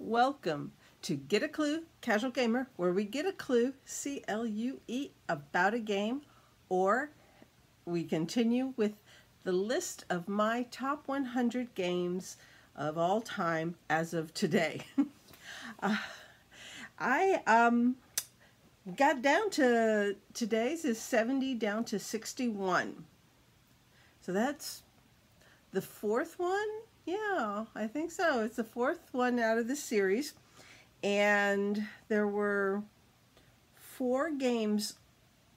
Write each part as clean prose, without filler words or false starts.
Welcome to Get a Clue, Casual Gamer, where we get a clue, C-L-U-E, about a game, or we continue with the list of my top 100 games of all time as of today. I got down to today's is 70 down to 61. So that's the fourth one. Yeah, I think so. It's the fourth one out of the series. And there were 4 games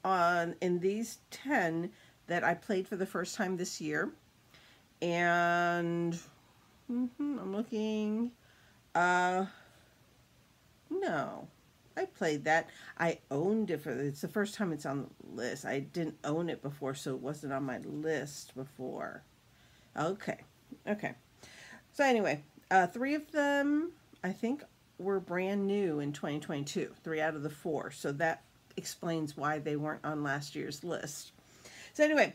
in these 10 that I played for the first time this year. And I'm looking. No, I played that. I owned it it's the first time it's on the list. I didn't own it before, so it wasn't on my list before. Okay. So anyway, 3 of them, I think, were brand new in 2022. 3 out of the 4. So that explains why they weren't on last year's list. So anyway,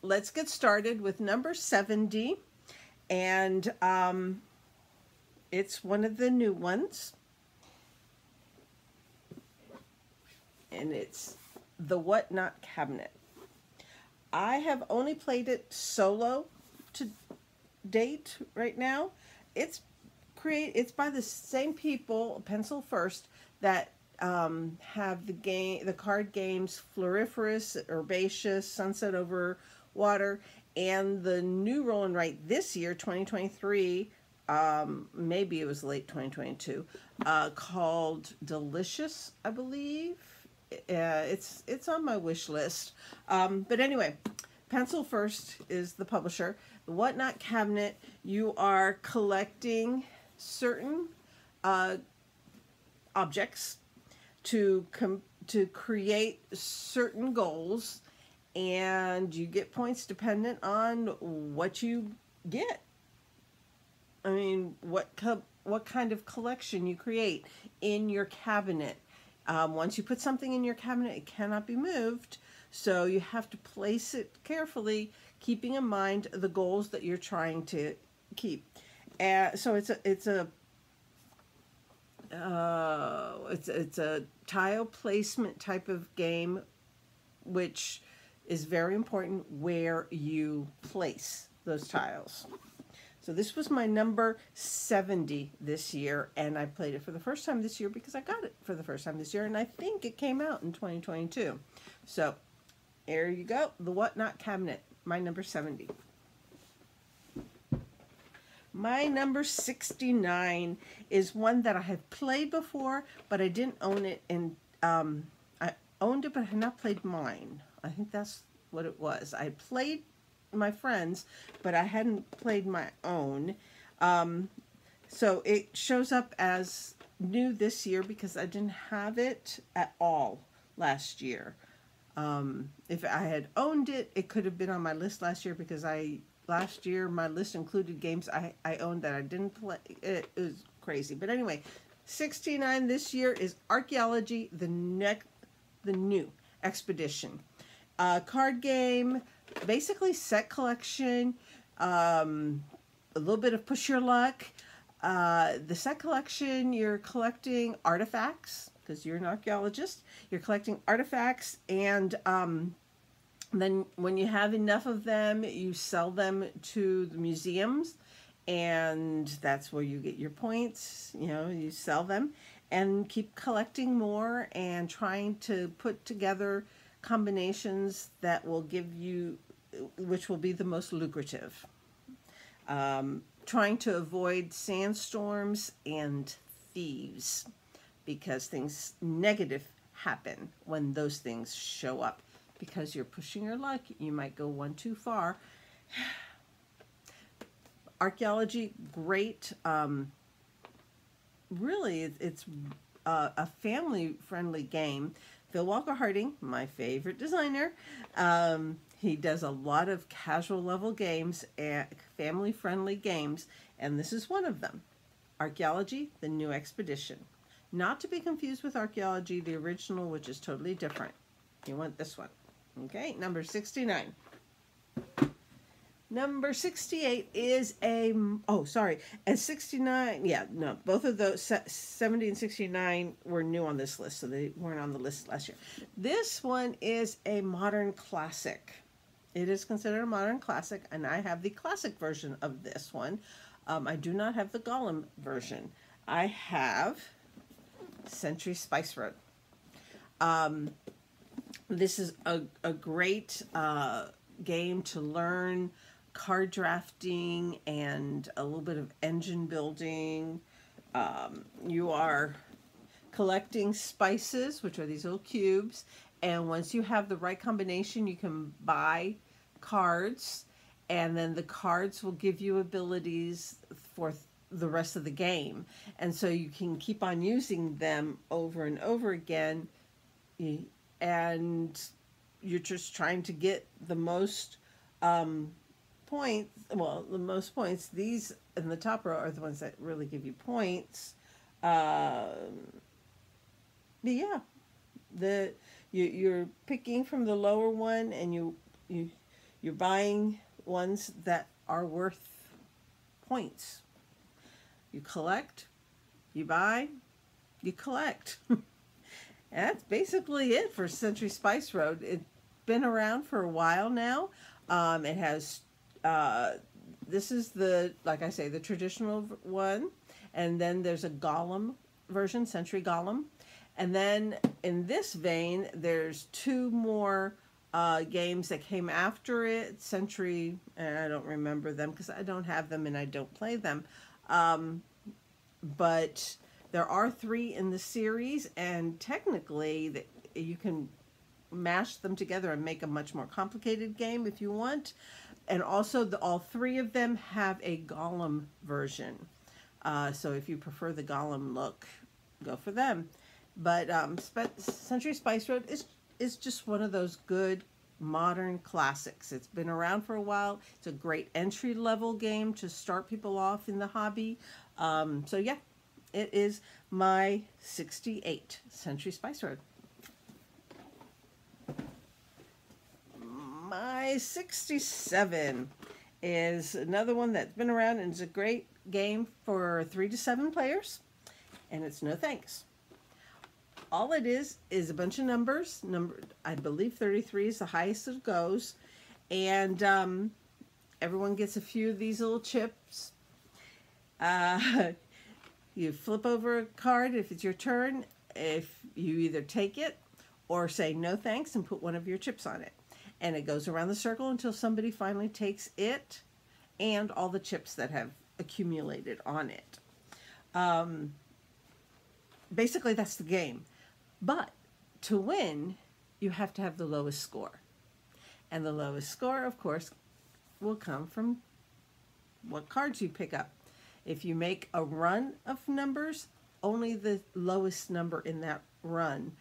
let's get started with number 70. And it's one of the new ones. And it's the Whatnot Cabinet. I have only played it solo to date right now. It's by the same people, Pencil First, that have the card games Floriferous, Herbaceous, Sunset Over Water, and the new roll and write this year, 2023, maybe it was late 2022, called Delicious, I believe. It's on my wish list. But anyway, Pencil First is the publisher. The Whatnot Cabinet, you are collecting certain objects to create certain goals, and you get points dependent on what you get. I mean, what kind of collection you create in your cabinet. Once you put something in your cabinet, it cannot be moved, so you have to place it carefully, keeping in mind the goals that you're trying to keep. So it's a tile placement type of game, which is very important where you place those tiles. So this was my number 70 this year, and I played it for the first time this year because I got it for the first time this year, and I think it came out in 2022. So there you go, the Whatnot Cabinet, my number 70. My number 69 is one that I have played before, but I didn't own it, and I owned it, but I had not played mine. I think that's what it was. I played my friends, but I hadn't played my own. So it shows up as new this year because I didn't have it at all last year. If I had owned it, it could have been on my list last year because last year my list included games I owned that I didn't play. It was crazy. But anyway, 69 this year is Archeology, the new expedition. Card game, basically set collection, a little bit of push your luck. The set collection, you're collecting artifacts because you're an archaeologist. You're collecting artifacts, and then when you have enough of them, you sell them to the museums, and that's where you get your points. You know, you sell them and keep collecting more and trying to put together combinations that will give you, which will be the most lucrative. Trying to avoid sandstorms and thieves, because things negative happen when those things show up. Because you're pushing your luck, you might go one too far. Archeology, great. Really, it's a family-friendly game. Phil Walker Harding, my favorite designer, he does a lot of casual level games, family-friendly games, and this is one of them. Archeology, the new expedition. Not to be confused with Archeology, the original, which is totally different. You want this one. Okay, number 69. Number 68 is a, oh, sorry, and 69, yeah, no, both of those, 70 and 69 were new on this list, so they weren't on the list last year. This one is a modern classic. It is considered a modern classic, and I have the classic version of this one. I do not have the Golem version. I have Century Spice Road. This is a great game to learn card drafting and a little bit of engine building. You are collecting spices, which are these little cubes, and once you have the right combination, you can buy cards, and then the cards will give you abilities for the rest of the game, and so you can keep on using them over and over again, and you're just trying to get the most points. Well, the most points. These in the top row are the ones that really give you points. But yeah, you're picking from the lower one, and you're buying ones that are worth points. You collect, you buy, you collect. That's basically it for Century Spice Road. It's been around for a while now. It has, this is the, like I say, the traditional one. And then there's a Golem version, Century Golem. And then in this vein, there's two more games that came after it. Century, and I don't remember them because I don't have them and I don't play them. But there are 3 in the series, and technically you can mash them together and make a much more complicated game if you want. And also all 3 of them have a Golem version. So if you prefer the Golem look, go for them. But Century Spice Road is just one of those good modern classics. It's been around for a while. It's a great entry-level game to start people off in the hobby. So yeah, it is my 68 Century Spice Road. My 67 is another one that's been around and is a great game for 3 to 7 players, and it's No Thanks. All it is a bunch of numbers. I believe 33 is the highest it goes, and everyone gets a few of these little chips. You flip over a card if it's your turn. If you either take it or say no thanks and put one of your chips on it. And it goes around the circle until somebody finally takes it and all the chips that have accumulated on it. Basically, that's the game. But to win, you have to have the lowest score. And the lowest score, of course, will come from what cards you pick up. If you make a run of numbers, only the lowest number in that run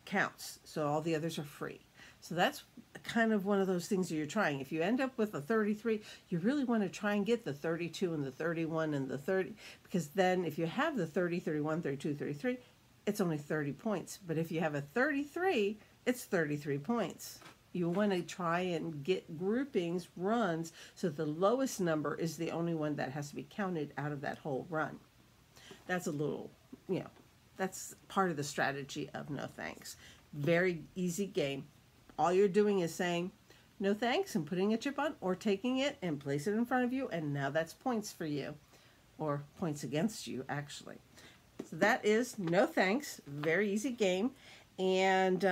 counts. So all the others are free. So that's kind of one of those things that you're trying. If you end up with a 33, you really want to try and get the 32 and the 31 and the 30, because then if you have the 30, 31, 32, 33, it's only 30 points. But if you have a 33, it's 33 points. You want to try and get groupings, runs, so the lowest number is the only one that has to be counted out of that whole run. That's a little, that's part of the strategy of No Thanks. Very easy game. All you're doing is saying no thanks and putting a chip on, or taking it and place it in front of you, and now that's points for you, or points against you, actually. So that is No Thanks. Very easy game, and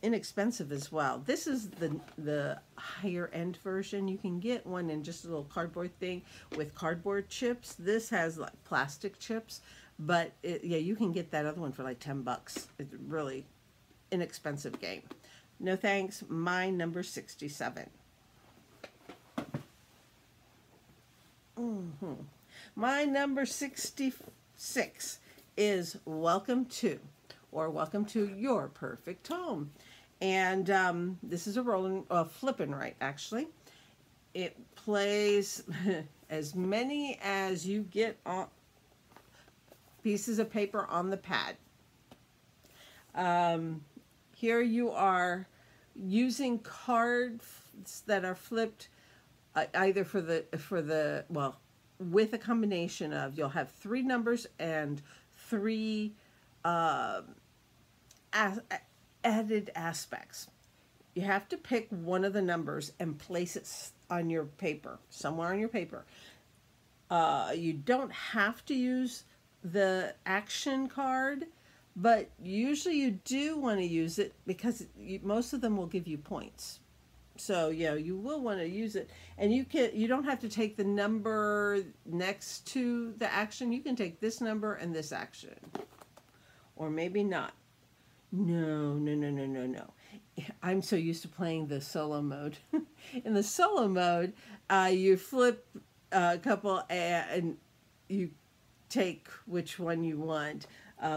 inexpensive as well. This is the higher end version. You can get one in just a little cardboard thing with cardboard chips. This has like plastic chips, but yeah, you can get that other one for like 10 bucks. It's really inexpensive game. No Thanks, my number 67. My number 66 is Welcome to, or Welcome to Your Perfect Home. And this is a flippin' right, actually. It plays as many as you get on pieces of paper on the pad. Here you are using cards that are flipped either for the well, with a combination of, you'll have 3 numbers and 3 added aspects. You have to pick one of the numbers and place it on your paper, somewhere on your paper. You don't have to use the action card, but usually you do want to use it because most of them will give you points. So yeah, you will want to use it, and you don't have to take the number next to the action. You can take this number and this action, or maybe not. No. I'm so used to playing the solo mode. In the solo mode, you flip a couple and you take which one you want,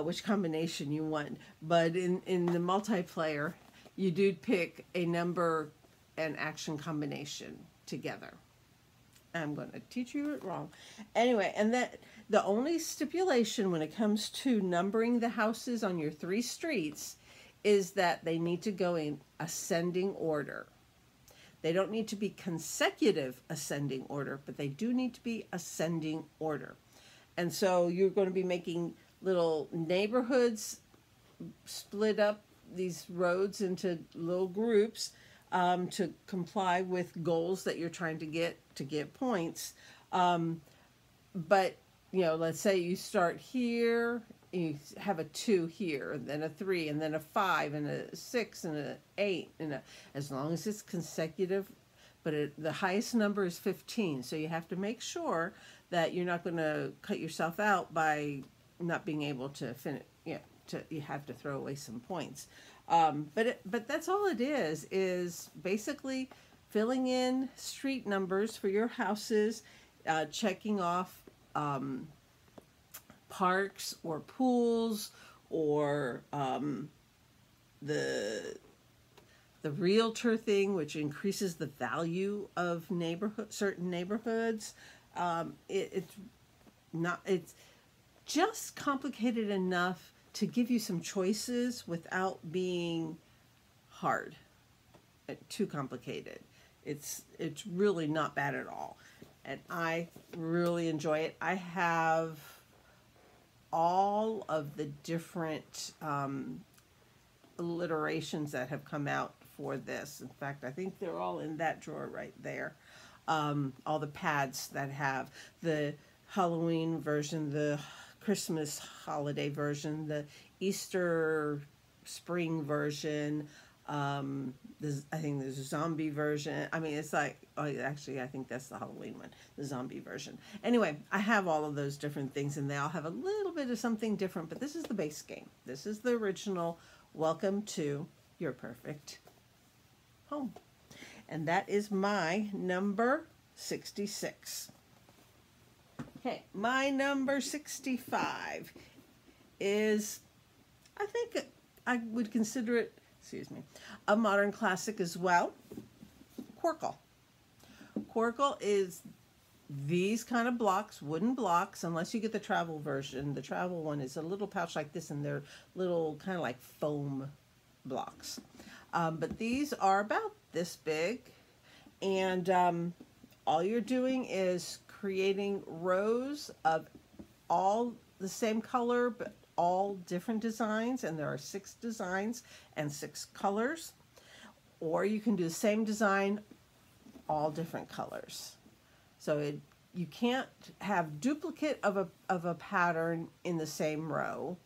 which combination you want. But in the multiplayer, you do pick a number and action combination together. I'm going to teach you it wrong. Anyway, and that the only stipulation when it comes to numbering the houses on your 3 streets is that they need to go in ascending order. They don't need to be consecutive ascending order, but they do need to be ascending order. And so you're going to be making little neighborhoods, split up these roads into little groups to comply with goals that you're trying to get points. But, you know, let's say you start here, you have a 2 here, and then a 3, and then a 5, and a 6, and an 8, and as long as it's consecutive, but the highest number is 15. So you have to make sure that you're not going to cut yourself out by not being able to finish. You have to throw away some points. But that's all it is basically filling in street numbers for your houses, checking off parks or pools, or the realtor thing, which increases the value of certain neighborhoods. It's just complicated enough to give you some choices without being hard, too complicated. It's really not bad at all, and I really enjoy it. I have all of the different alliterations that have come out for this. In fact, I think they're all in that drawer right there. All the pads that have the Halloween version, the Christmas holiday version, the Easter spring version, I think there's a zombie version. I mean, it's like, oh, actually, I think that's the Halloween one, the zombie version. Anyway, I have all of those different things, and they all have a little bit of something different, but this is the base game. This is the original Welcome to Your Perfect Home. And that is my number 66. Okay, my number 65 is, I think I would consider it, a modern classic as well. Corkle. Corkle is these kind of blocks, wooden blocks, unless you get the travel version. The travel one is a little pouch like this, and they're little kind of like foam blocks. But these are about this big, and all you're doing is creating rows of all the same color, but all different designs, and there are 6 designs and 6 colors. Or you can do the same design, all different colors. So you can't have duplicate of a pattern in the same row,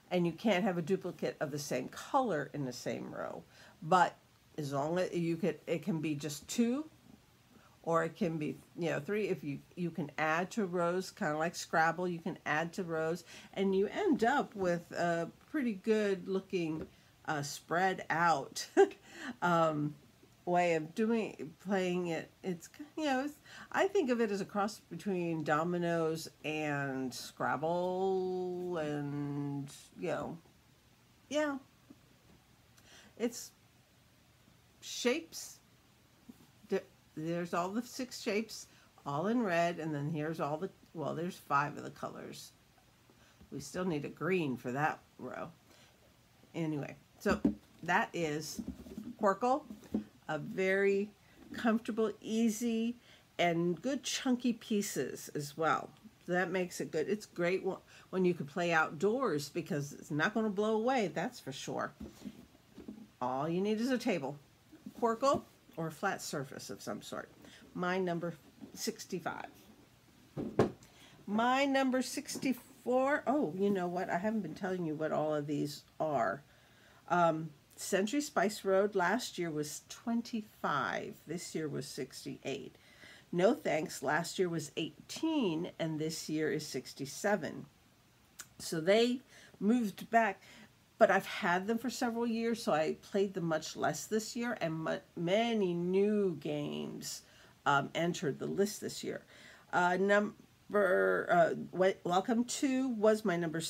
and you can't have a duplicate of the same color in the same row. But as long as it can be just 2, or it can be 3. If you can add to rows, kind of like Scrabble, you can add to rows, and you end up with a pretty good looking spread out way of playing it. It's I think of it as a cross between dominoes and Scrabble, and it's shapes. There's all the 6 shapes, all in red, and then here's all the, well, there's 5 of the colors. We still need a green for that row. Anyway, so that is Corkle, a very comfortable, easy, and good chunky pieces as well. So that makes it good. It's great when you can play outdoors because it's not going to blow away, that's for sure. All you need is a table, Corkle, or a flat surface of some sort. My number 65. My number 64, oh, you know what? I haven't been telling you what all of these are. Century Spice Road last year was 25. This year was 68. No Thanks last year was 18, and this year is 67. So they moved back, but I've had them for several years, so I played them much less this year, and many new games entered the list this year. Welcome to was my number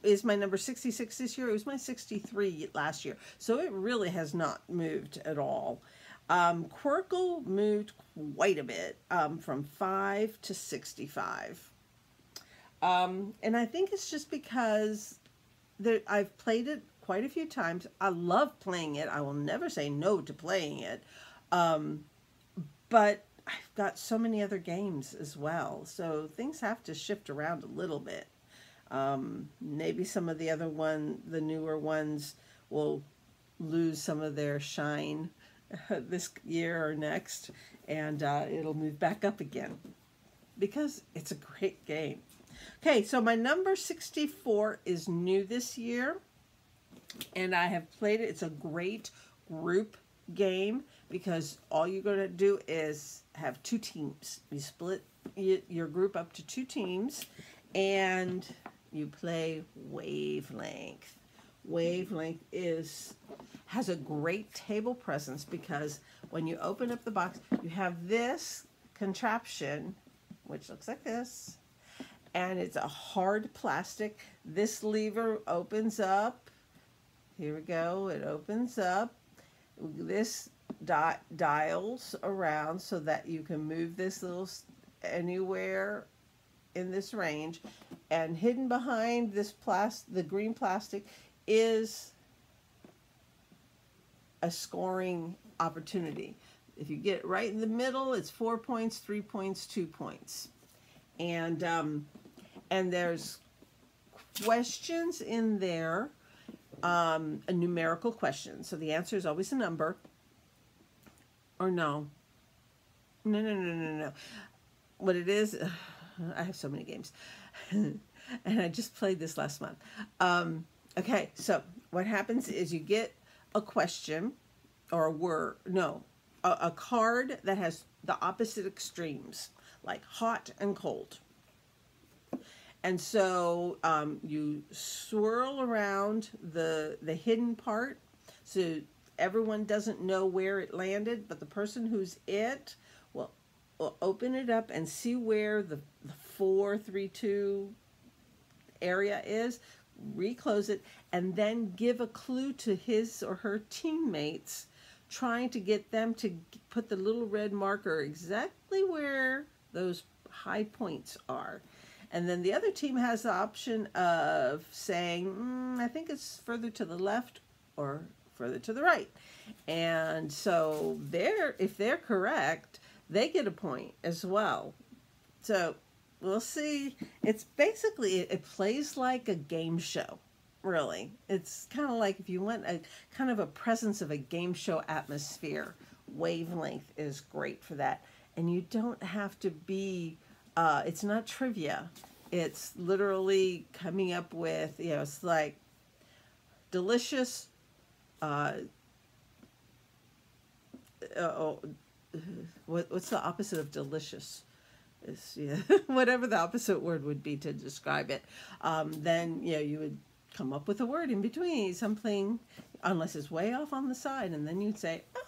is my number 66 this year. It was my 63 last year, so it really has not moved at all. Corkle moved quite a bit, from 5 to 65. And I think it's just because I've played it quite a few times. I love playing it. I will never say no to playing it. But I've got so many other games as well. So things have to shift around a little bit. Maybe some of the the newer ones will lose some of their shine this year or next, and it'll move back up again because it's a great game. Okay, so my number 64 is new this year, and I have played it. It's a great group game because all you're going to do is have two teams. You split your group up to two teams, and you play Wavelength. Wavelength has a great table presence because when you open up the box, you have this contraption, which looks like this, and it's a hard plastic. This lever opens up. Here we go. It opens up. This dials around so that you can move this little anywhere in this range, and hidden behind this the green plastic is a scoring opportunity. If you get right in the middle, it's 4 points, 3 points, 2 points. And there's questions in there, a numerical question. So the answer is always a number. Or no. No. What it is, I have so many games. And I just played this last month. Okay, so what happens is you get a question or a word, a card that has the opposite extremes, like hot and cold. And so you swirl around the hidden part so everyone doesn't know where it landed, but the person who's will open it up and see where the 4, 3, 2 area is, reclose it, and then give a clue to his or her teammates, trying to get them to put the little red marker exactly where those high points are. And then the other team has the option of saying, I think it's further to the left or further to the right. And so if they're correct, they get a point as well. So we'll see. It's basically, it plays like a game show, really. It's kind of like if you want a kind of a presence of a game show atmosphere, Wavelength is great for that. And you don't have to be, it's not trivia. It's literally coming up with, it's like delicious, what's the opposite of delicious? Whatever the opposite word would be to describe it. Then you would come up with a word in between, something, unless it's way off on the side, and then you'd say, oh,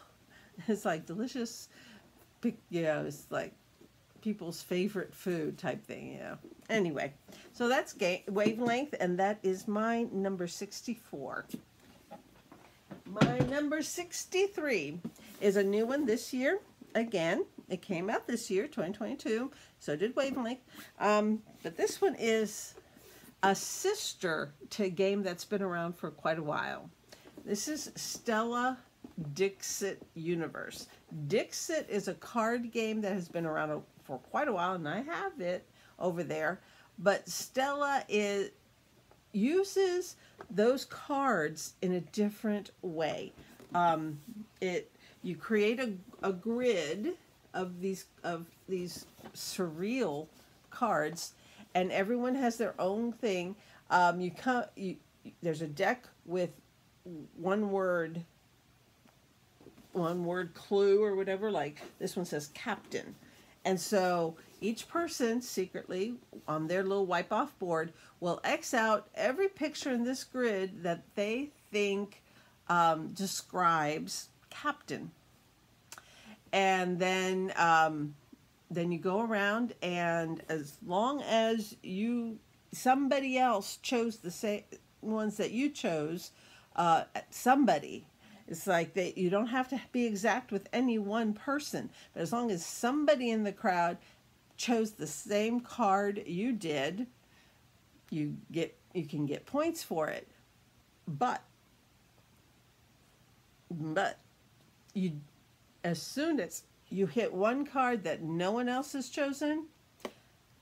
it's like delicious, it's like people's favorite food type thing, Anyway, so that's Wavelength, and that is my number 64. My number 63 is a new one this year. Again, it came out this year, 2022. So did Wavelength. But this one is a sister to a game that's been around for quite a while. This is Stella Dixit Universe. Dixit is a card game that has been around for quite a while, and I have it over there. But Stella uses those cards in a different way. You create a grid of these surreal cards, and everyone has their own thing. There's a deck with one word clue or whatever. Like this one says captain, and so each person secretly on their little wipe off board will X out every picture in this grid that they think describes captain. And then you go around, and as long as somebody else chose the same ones that you chose, somebody, it's like that you don't have to be exact with any one person, but as long as somebody in the crowd chose the same card you did, you can get points for it. But as soon as you hit one card that no one else has chosen,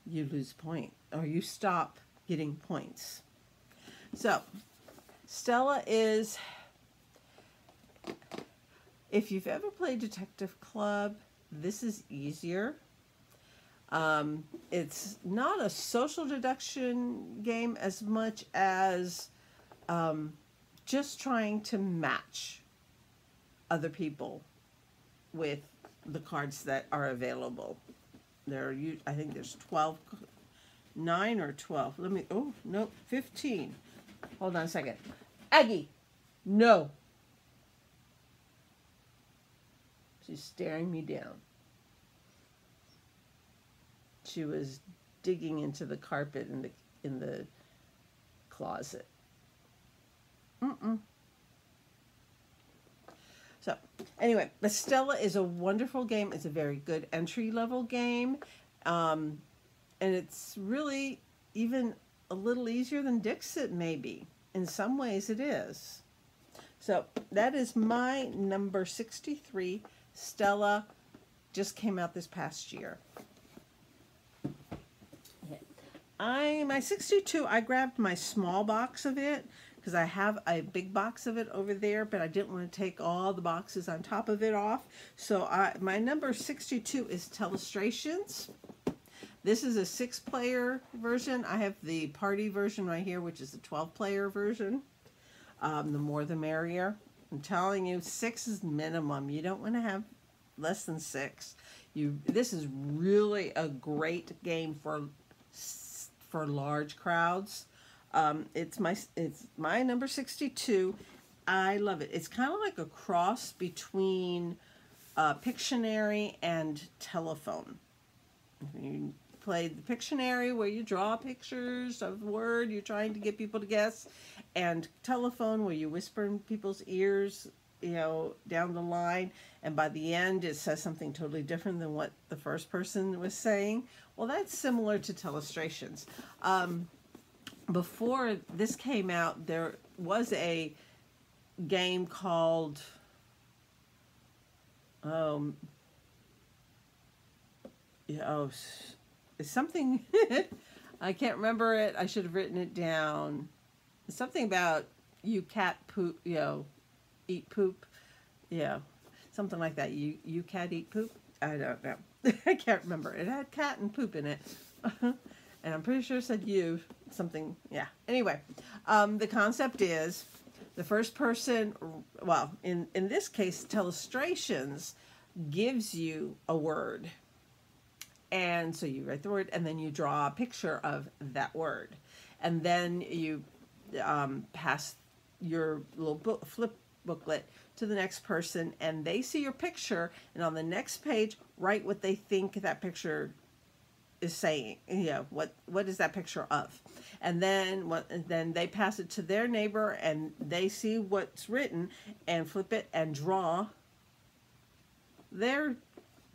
you lose point, or you stop getting points. So Stella is, if you've ever played Detective Club, this is easier. It's not a social deduction game as much as just trying to match other people with the cards that are available. I think there's 9 or 12. Oh, no, 15. Hold on a second. Aggie, no. She's staring me down. She was digging into the carpet in the closet. So anyway, but Stella is a wonderful game. It's a very good entry-level game. And it's really even a little easier than Dixit, maybe. In some ways it is. So that is my number 63. Stella just came out this past year. My 62, I grabbed my small box of it because I have a big box of it over there, but I didn't want to take all the boxes on top of it off. So my number 62 is Telestrations. This is a 6-player version. I have the party version right here, which is the 12-player version. The more the merrier. I'm telling you, 6 is minimum. You don't want to have less than 6. This is really a great game for large crowds. It's my number 62. I love it. It's kind of like a cross between Pictionary and telephone. You play the Pictionary where you draw pictures of the word you're trying to get people to guess, and telephone where you whisper in people's ears, down the line, and by the end it says something totally different than what the first person was saying. Well, that's similar to Telestrations. Before this came out, there was a game called it's something I can't remember it. I should have written it down. It's something about you cat poop, eat poop. Yeah, something like that. You cat eat poop. I don't know. I can't remember. It had cat and poop in it. And I'm pretty sure it said you something. Yeah. Anyway, the concept is the first person, well, in this case, Telestrations gives you a word. And so you write the word, and then you draw a picture of that word. And then you pass your little flip booklet to the next person, and they see your picture, and on the next page, write what they think that picture is saying. What is that picture of? And then they pass it to their neighbor, and they see what's written, and flip it and draw their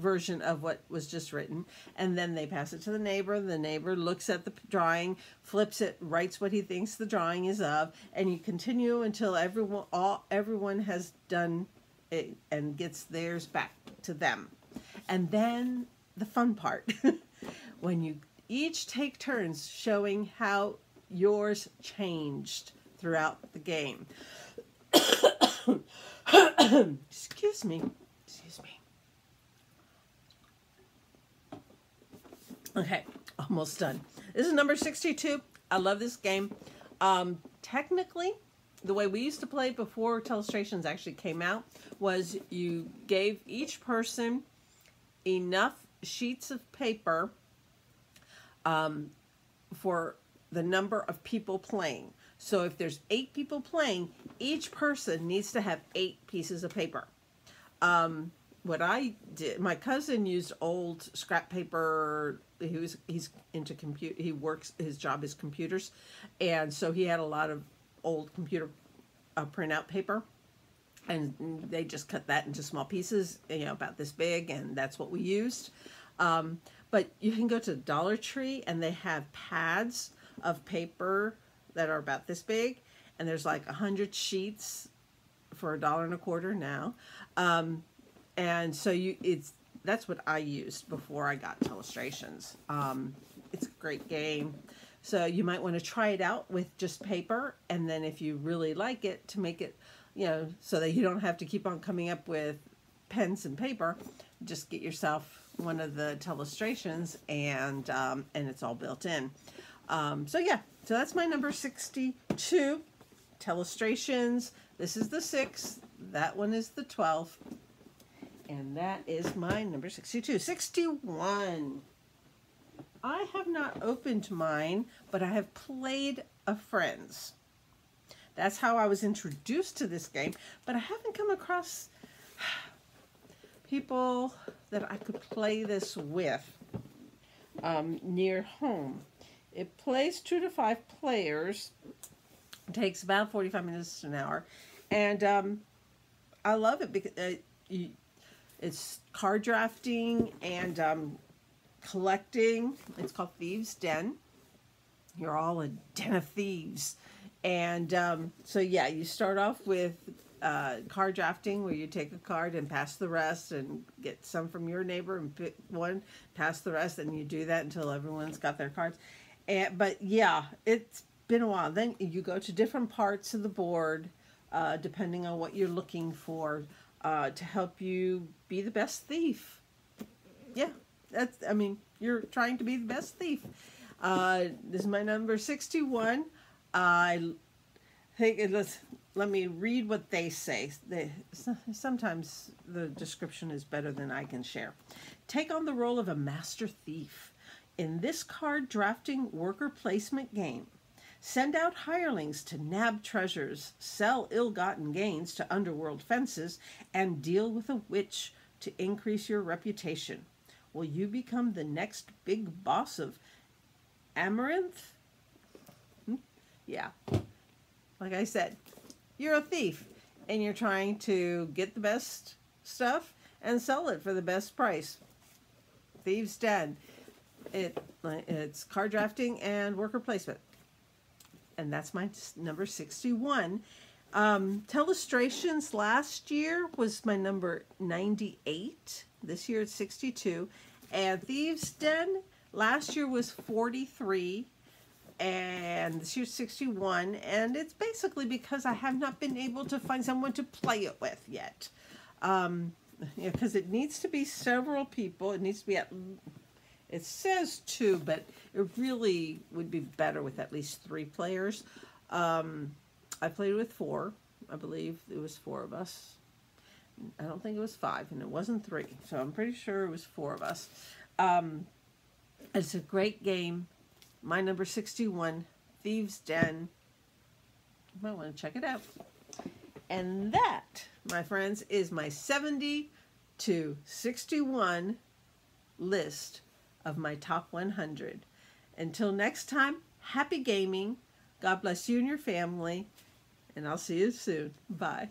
version of what was just written, and then they pass it to the neighbor. The neighbor looks at the drawing, flips it, writes what he thinks the drawing is of, and you continue until everyone has done it and gets theirs back. to them. And then the fun part, when you each take turns showing how yours changed throughout the game. Excuse me. Excuse me. Okay, almost done. This is number 62. I love this game. Technically, the way we used to play before Telestrations actually came out was you gave each person enough sheets of paper for the number of people playing. So if there's 8 people playing, each person needs to have 8 pieces of paper. What I did, my cousin used old scrap paper. He's into computer. He works. His job is computers, and so he had a lot of old computer printout paper, and they just cut that into small pieces, you know, about this big, and that's what we used. But you can go to Dollar Tree, and they have pads of paper that are about this big, and there's like 100 sheets for $1.25 now. And so that's what I used before I got Telestrations. It's a great game. So you might want to try it out with just paper, and then if you really like it, to make it, you know, so that you don't have to keep on coming up with pens and paper, just get yourself one of the Telestrations, and it's all built in. So yeah, so that's my number 62, Telestrations. This is the 6th, that one is the 12th. And that is my number 62. 61. I have not opened mine, but I have played a friend's. That's how I was introduced to this game, but I haven't come across people that I could play this with near home. It plays 2 to 5 players. It takes about 45 minutes to an hour. And I love it because it's card drafting and collecting. It's called Thieves' Den. You're all a den of thieves. And so yeah, you start off with card drafting, where you take a card and pass the rest, and get some from your neighbor and pick one, pass the rest, and you do that until everyone's got their cards. But yeah, it's been a while. Then you go to different parts of the board, depending on what you're looking for, to help you be the best thief. Yeah, I mean, you're trying to be the best thief. This is my number 61. I think let me read what they say. Sometimes the description is better than I can share. Take on the role of a master thief. In this card drafting worker placement game, send out hirelings to nab treasures, sell ill-gotten gains to underworld fences, and deal with a witch to increase your reputation. Will you become the next big boss of Amaranth? Yeah. Like I said, you're a thief, and you're trying to get the best stuff and sell it for the best price. Thieves' Den. It's card drafting and worker placement. And that's my number 61. Telestrations last year was my number 98. This year it's 62. And Thieves' Den last year was 43. And this year's 61. And it's basically because I have not been able to find someone to play it with yet. Because it needs to be several people. It needs to be it says 2, but it really would be better with at least 3 players. I played with 4. I believe it was 4 of us. I don't think it was 5, and it wasn't 3. So I'm pretty sure it was 4 of us. It's a great game. My number 61, Thieves' Den. You might want to check it out. And that, my friends, is my 70 to 61 list of my top 100. Until next time, happy gaming. God bless you and your family. And I'll see you soon. Bye.